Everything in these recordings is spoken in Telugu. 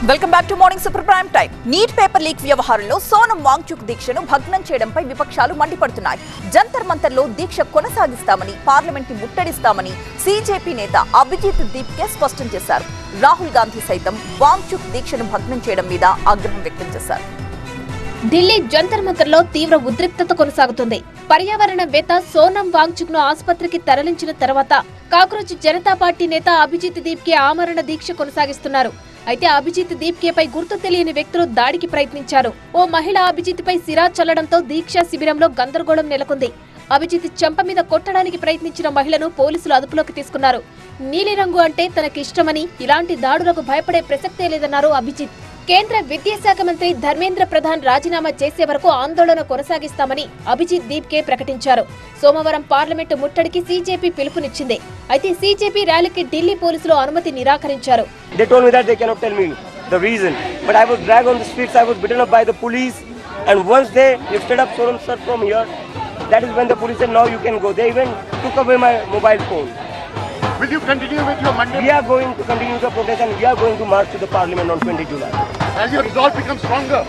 Welcome back to morning super prime time. Neat paper leak వ్యవహారంలో సోనం వాంగ్చుక్ దీక్షను భగ్నం చేయడంపై విపక్షాలు మండిపడుతున్నాయి. జంతర్ మంతర్లో దీక్ష కొనసాగిస్తామని, పార్లమెంట్ ముట్టడిస్తామని సీజేపీ నేత అభిజిత్ దీప్కే స్పష్టం చేశారు. రాహుల్ గాంధీ సైతం వాంగ్చుక్ దీక్షను భగ్నం చేయడం మీద ఆగ్రహం వ్యక్తం చేశారు. ఢిల్లీ జంతర్ మంతర్లో తీవ్ర ఉద్రిక్తత కొనసాగుతుంది. పర్యావరణవేత్త సోనం వాంగ్చుక్ ను ఆసుపత్రికి తరలించిన తర్వాత కాక్రోచ్ జనతా పార్టీ నేత అభిజిత్ దీప్కే ఆమరణ దీక్ష కొనసాగిస్తున్నారు. అయితే అభిజిత్ దీప్కేపై గుర్తు తెలియని వ్యక్తులు దాడికి ప్రయత్నించారు. ఓ మహిళ అభిజిత్ పై సిరా చల్లడంతో దీక్షా శిబిరంలో గందరగోళం నెలకొంది. అభిజిత్ చెంప మీద కొట్టడానికి ప్రయత్నించిన మహిళను పోలీసులు అదుపులోకి తీసుకున్నారు. నీలిరంగు అంటే తనకిష్టమని, ఇలాంటి దాడులకు భయపడే ప్రసక్తే లేదన్నారు అభిజిత్. కేంద్ర విద్యాశాఖ మంత్రి ధర్మేంద్ర ప్రధాన్ రాజీనామా చేసే వరకు ఆందోళన కొనసాగిస్తామని అభిజిత్ దీప్కే ప్రకటించారు. సోమవారం పార్లమెంటు ముట్టడికి సీజేపీ పిలుపునిచ్చింది. అయితే సీజేపీ ర్యాలీకి ఢిల్లీ పోలీసులు అనుమతి నిరాకరించారు. They told me that they cannot tell me the reason, but I was dragged on the streets. I was beaten up by the police, and once they lifted up Sonam sir from here, that is when the police said, "Now you can go." They even took away my mobile phone. Will you continue with your Monday? We are going to continue the protest, and we are going to march to the parliament on 20 July. As your resolve becomes stronger.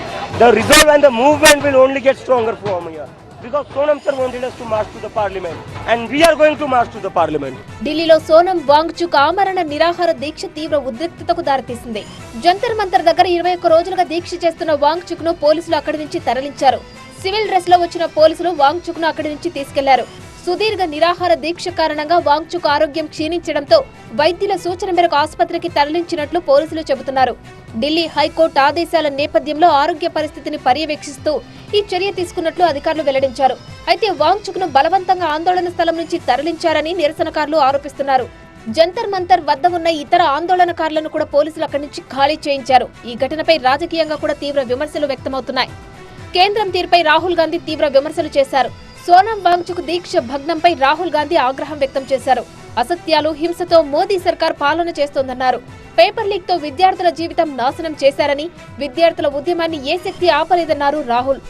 The resolve and the movement will only get stronger from here. Because Sonam sir wanted us to march to the parliament, and we are going to march to the parliament. ఢిల్లీలో సోనం వాంగ్చుక్ ఆమరణ నిరాహార దీక్ష తీవ్ర ఉద్రిక్తతకు దారితీసింది. జంతర్ మంతర్ దగ్గర 21 రోజులుగా దీక్ష చేస్తున్న వాంగ్చుక్ ను పోలీసులు అక్కడి నుంచి తరలించారు. సివిల్ డ్రెస్ లో వచ్చిన పోలీసులు వాంగ్చుక్ ను అక్కడి నుంచి తీసుకెళ్లారు. సుదీర్ఘ నిరాహార దీక్ష కారణంగా వాంగ్చుక్ ఆరోగ్యం క్షీణించడంతో వైద్యుల సూచన మేరకు ఆసుపత్రికి తరలించినట్లు పోలీసులు చెబుతున్నారు. ఢిల్లీ హైకోర్టు ఆదేశాల నేపథ్యంలో ఆరోగ్య పరిస్థితిని పర్యవేక్షిస్తూ ఈ చర్య తీసుకున్నట్లు అధికారులు వెల్లడించారు. అయితే వాంగ్చుక్ ను బలవంతంగా ఆందోళన స్థలం నుంచి తరలించారని నిరసనకారులు ఆరోపిస్తున్నారు. జంతర్ మంతర్ వద్ద ఉన్న ఇతర ఆందోళనకారులను కూడా పోలీసులు అక్కడి నుంచి ఖాళీ చేయించారు. ఈ ఘటనపై రాజకీయంగా కూడా తీవ్ర విమర్శలు వ్యక్తమవుతున్నాయి. కేంద్రం తీరుపై రాహుల్ గాంధీ తీవ్ర విమర్శలు చేశారు. సోనం వాంగ్చుక్ దీక్ష భగ్నంపై రాహుల్ గాంధీ ఆగ్రహం వ్యక్తం చేశారు. అసత్యాలు, హింసతో మోదీ సర్కార్ పాలన చేస్తోందన్నారు. పేపర్ లీక్ తో విద్యార్థుల జీవితం నాశనం చేశారని, విద్యార్థుల ఉద్యమాన్ని ఏ శక్తి ఆపలేదన్నారు రాహుల్.